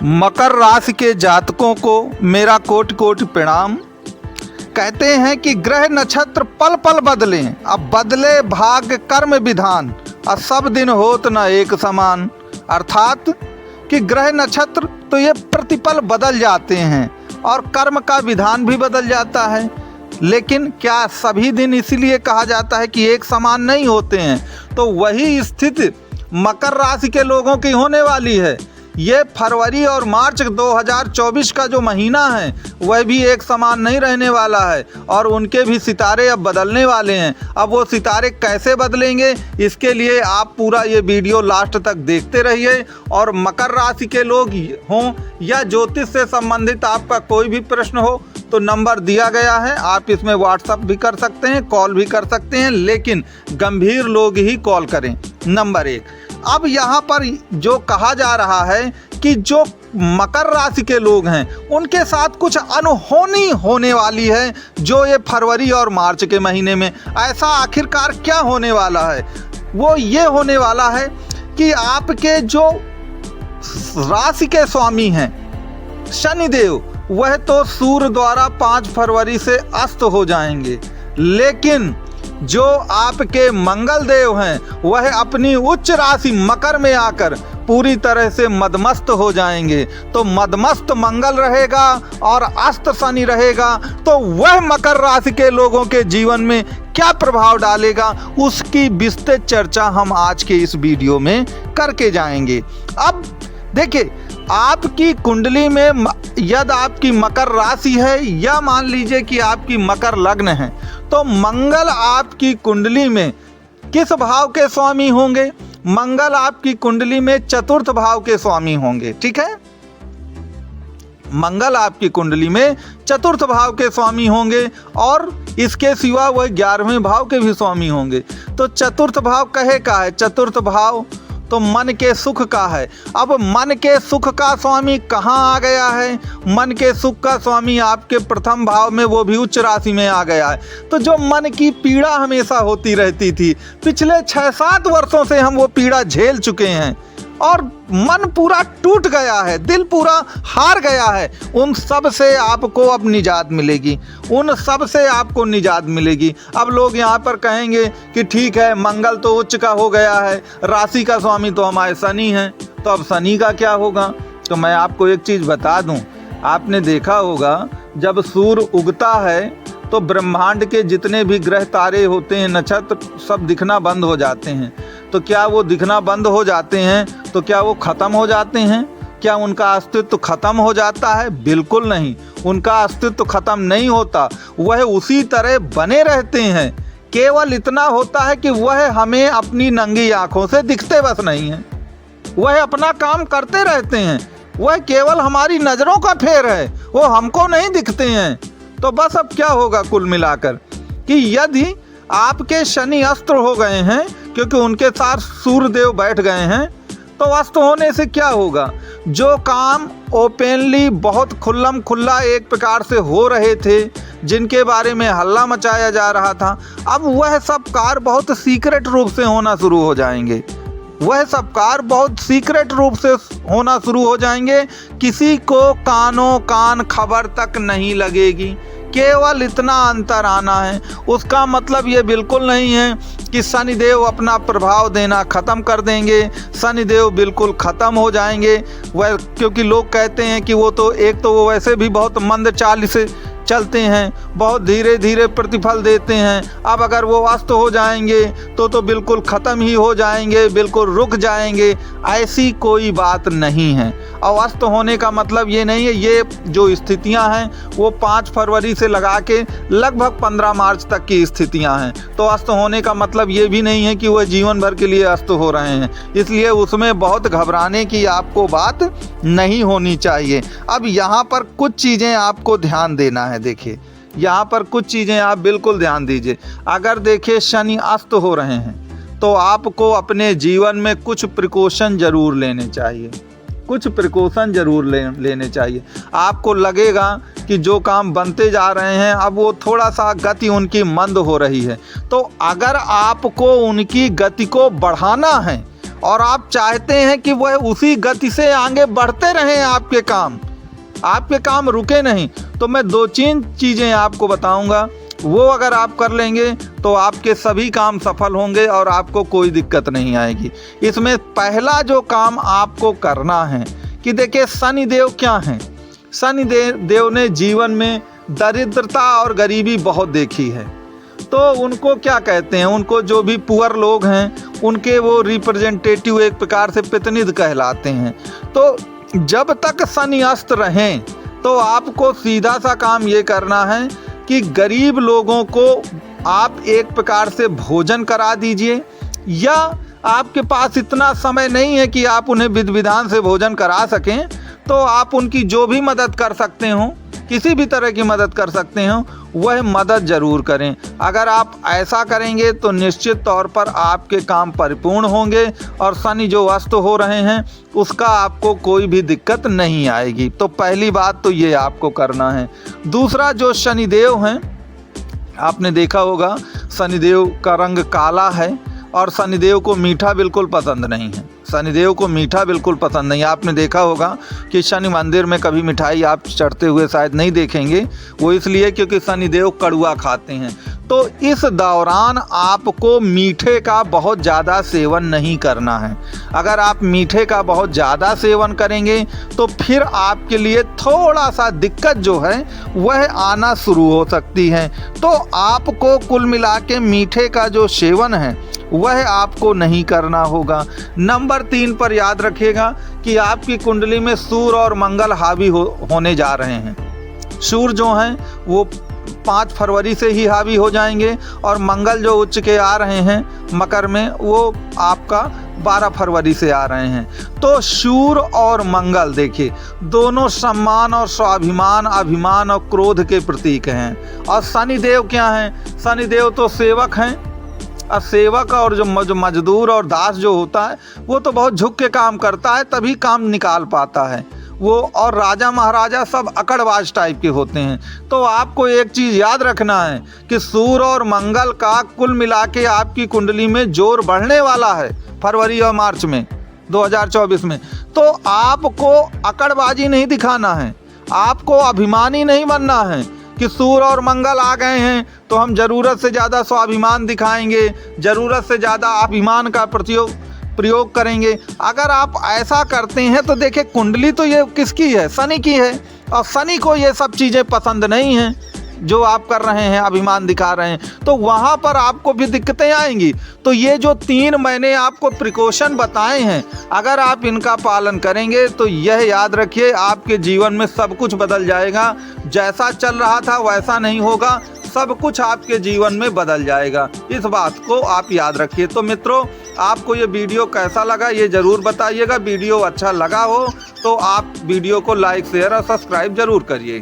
मकर राशि के जातकों को मेरा कोटि कोटि प्रणाम। कहते हैं कि ग्रह नक्षत्र पल पल बदलें, अब बदले भाग्य कर्म विधान, और सब दिन होत न एक समान। अर्थात कि ग्रह नक्षत्र तो ये प्रतिपल बदल जाते हैं और कर्म का विधान भी बदल जाता है, लेकिन क्या सभी दिन इसीलिए कहा जाता है कि एक समान नहीं होते हैं? तो वही स्थिति मकर राशि के लोगों की होने वाली है। ये फरवरी और मार्च 2024 का जो महीना है वह भी एक समान नहीं रहने वाला है और उनके भी सितारे अब बदलने वाले हैं। अब वो सितारे कैसे बदलेंगे, इसके लिए आप पूरा ये वीडियो लास्ट तक देखते रहिए। और मकर राशि के लोग हों या ज्योतिष से संबंधित आपका कोई भी प्रश्न हो तो नंबर दिया गया है, आप इसमें व्हाट्सअप भी कर सकते हैं, कॉल भी कर सकते हैं, लेकिन गंभीर लोग ही कॉल करें। नंबर 1, अब यहाँ पर जो कहा जा रहा है कि जो मकर राशि के लोग हैं उनके साथ कुछ अनहोनी होने वाली है जो ये फरवरी और मार्च के महीने में। ऐसा आखिरकार क्या होने वाला है? वो ये होने वाला है कि आपके जो राशि के स्वामी हैं शनिदेव, वह तो सूर्य द्वारा 5 फरवरी से अस्त हो जाएंगे, लेकिन जो आपके मंगल देव हैं वह अपनी उच्च राशि मकर में आकर पूरी तरह से मदमस्त हो जाएंगे। तो मदमस्त मंगल रहेगा और अस्त शनि रहेगा, तो वह मकर राशि के लोगों के जीवन में क्या प्रभाव डालेगा उसकी विस्तृत चर्चा हम आज के इस वीडियो में करके जाएंगे। अब देखिए, आपकी कुंडली में यदि आपकी मकर राशि है या मान लीजिए कि आपकी मकर लग्न है, तो मंगल आपकी कुंडली में किस भाव के स्वामी होंगे? मंगल आपकी कुंडली में चतुर्थ भाव के स्वामी होंगे। ठीक है, मंगल आपकी कुंडली में चतुर्थ भाव के स्वामी होंगे और इसके सिवा वह 11वें भाव के भी स्वामी होंगे। तो चतुर्थ भाव कहे का है? चतुर्थ भाव तो मन के सुख का है। अब मन के सुख का स्वामी कहाँ आ गया है? मन के सुख का स्वामी आपके प्रथम भाव में, वो भी उच्च राशि में आ गया है। तो जो मन की पीड़ा हमेशा होती रहती थी, पिछले 6-7 वर्षों से हम वो पीड़ा झेल चुके हैं और मन पूरा टूट गया है, दिल पूरा हार गया है, उन सब से आपको अब निजात मिलेगी, उन सब से आपको निजात मिलेगी। अब लोग यहाँ पर कहेंगे कि ठीक है, मंगल तो उच्च का हो गया है, राशि का स्वामी तो हमारे शनि हैं, तो अब शनि का क्या होगा? तो मैं आपको एक चीज़ बता दूं, आपने देखा होगा जब सूर्य उगता है तो ब्रह्मांड के जितने भी ग्रह तारे होते हैं, नक्षत्र, सब दिखना बंद हो जाते हैं। तो क्या वो दिखना बंद हो जाते हैं तो क्या वो ख़त्म हो जाते हैं? क्या उनका अस्तित्व ख़त्म हो जाता है? बिल्कुल नहीं, उनका अस्तित्व ख़त्म नहीं होता, वह उसी तरह बने रहते हैं। केवल इतना होता है कि वह हमें अपनी नंगी आँखों से दिखते बस नहीं हैं, वह अपना काम करते रहते हैं, वह केवल हमारी नज़रों का फेर है, वो हमको नहीं दिखते हैं। तो बस अब क्या होगा कुल मिलाकर कि यदि आपके शनि अस्त हो गए हैं, क्योंकि उनके साथ सूर्य देव बैठ गए हैं, तो अस्त होने से क्या होगा? जो काम ओपनली बहुत खुल्लम खुल्ला एक प्रकार से हो रहे थे, जिनके बारे में हल्ला मचाया जा रहा था, अब वह सब कार्य बहुत सीक्रेट रूप से होना शुरू हो जाएंगे। वह सब कार्य बहुत सीक्रेट रूप से होना शुरू हो जाएंगे, किसी को कानों कान खबर तक नहीं लगेगी। केवल इतना अंतर आना है। उसका मतलब ये बिल्कुल नहीं है कि शनिदेव अपना प्रभाव देना ख़त्म कर देंगे, शनिदेव बिल्कुल ख़त्म हो जाएंगे। वह क्योंकि लोग कहते हैं कि वो तो एक तो वो वैसे भी बहुत मंद चाल से चलते हैं, बहुत धीरे धीरे प्रतिफल देते हैं, अब अगर वो अस्त हो जाएंगे तो बिल्कुल ख़त्म ही हो जाएंगे, बिल्कुल रुक जाएंगे। ऐसी कोई बात नहीं है। और अस्त होने का मतलब ये नहीं है, ये जो स्थितियां हैं वो 5 फरवरी से लगा के लगभग 15 मार्च तक की स्थितियां हैं। तो अस्त होने का मतलब ये भी नहीं है कि वह जीवन भर के लिए अस्त हो रहे हैं, इसलिए उसमें बहुत घबराने की आपको बात नहीं होनी चाहिए। अब यहाँ पर कुछ चीज़ें आपको ध्यान देना है। देखिए, यहाँ पर कुछ चीज़ें आप बिल्कुल ध्यान दीजिए। अगर देखिए शनि अस्त हो रहे हैं तो आपको अपने जीवन में कुछ प्रिकॉशन ज़रूर लेने चाहिए, कुछ प्रिकॉशन ज़रूर लेने चाहिए। आपको लगेगा कि जो काम बनते जा रहे हैं अब वो थोड़ा सा गति उनकी मंद हो रही है, तो अगर आपको उनकी गति को बढ़ाना है और आप चाहते हैं कि वह उसी गति से आगे बढ़ते रहें, आपके काम रुके नहीं। तो मैं 2-3 चीज़ें आपको बताऊंगा, वो अगर आप कर लेंगे तो आपके सभी काम सफल होंगे और आपको कोई दिक्कत नहीं आएगी। इसमें पहला जो काम आपको करना है कि देखिए शनि देव क्या हैं। शनि देव ने जीवन में दरिद्रता और गरीबी बहुत देखी है, तो उनको क्या कहते हैं, उनको जो भी पुअर लोग हैं उनके वो रिप्रेजेंटेटिव एक प्रकार से प्रतिनिधि कहलाते हैं। तो जब तक शनि अस्त रहें तो आपको सीधा सा काम ये करना है कि गरीब लोगों को आप एक प्रकार से भोजन करा दीजिए, या आपके पास इतना समय नहीं है कि आप उन्हें विधि विधान से भोजन करा सकें, तो आप उनकी जो भी मदद कर सकते हो, किसी भी तरह की मदद कर सकते हो, वह मदद ज़रूर करें। अगर आप ऐसा करेंगे तो निश्चित तौर पर आपके काम परिपूर्ण होंगे और शनि जो अस्त हो रहे हैं उसका आपको कोई भी दिक्कत नहीं आएगी। तो पहली बात तो ये आपको करना है। दूसरा, जो शनिदेव हैं, आपने देखा होगा शनिदेव का रंग काला है और शनिदेव को मीठा बिल्कुल पसंद नहीं है। शनिदेव को मीठा बिल्कुल पसंद नहीं है। आपने देखा होगा कि शनि मंदिर में कभी मिठाई आप चढ़ते हुए शायद नहीं देखेंगे, वो इसलिए क्योंकि शनिदेव कड़वा खाते हैं। तो इस दौरान आपको मीठे का बहुत ज़्यादा सेवन नहीं करना है। अगर आप मीठे का बहुत ज़्यादा सेवन करेंगे तो फिर आपके लिए थोड़ा सा दिक्कत जो है वह आना शुरू हो सकती है। तो आपको कुल मिला के मीठे का जो सेवन है वह आपको नहीं करना होगा। नंबर 3 पर याद रखिएगा कि आपकी कुंडली में सूर्य और मंगल हावी होने जा रहे हैं। सूर्य जो हैं वो 5 फरवरी से ही हावी हो जाएंगे और मंगल जो उच्च के आ रहे हैं मकर में, वो आपका 12 फरवरी से आ रहे हैं। तो सूर्य और मंगल देखिए दोनों सम्मान और स्वाभिमान, अभिमान और क्रोध के प्रतीक हैं। और शनिदेव क्या हैं? शनिदेव तो सेवक हैं। और सेवक और जो मजदूर और दास जो होता है वो तो बहुत झुक के काम करता है, तभी काम निकाल पाता है वो। और राजा महाराजा सब अकड़बाज टाइप के होते हैं। तो आपको एक चीज़ याद रखना है कि सूर्य और मंगल का कुल मिला के आपकी कुंडली में जोर बढ़ने वाला है फरवरी और मार्च में 2024 में। तो आपको अकड़बाजी नहीं दिखाना है, आपको अभिमानी नहीं बनना है कि सूर्य और मंगल आ गए हैं तो हम ज़रूरत से ज़्यादा स्वाभिमान दिखाएंगे, ज़रूरत से ज़्यादा अभिमान का प्रयोग करेंगे। अगर आप ऐसा करते हैं तो देखिए कुंडली तो ये किसकी है? शनि की है। और शनि को ये सब चीज़ें पसंद नहीं हैं जो आप कर रहे हैं, अभिमान दिखा रहे हैं, तो वहाँ पर आपको भी दिक्कतें आएंगी। तो ये जो 3 मैंने आपको प्रिकॉशन बताए हैं, अगर आप इनका पालन करेंगे तो यह याद रखिए आपके जीवन में सब कुछ बदल जाएगा। जैसा चल रहा था वैसा नहीं होगा, सब कुछ आपके जीवन में बदल जाएगा। इस बात को आप याद रखिए। तो मित्रों, आपको ये वीडियो कैसा लगा ये ज़रूर बताइएगा। वीडियो अच्छा लगा हो तो आप वीडियो को लाइक, शेयर और सब्सक्राइब ज़रूर करिए।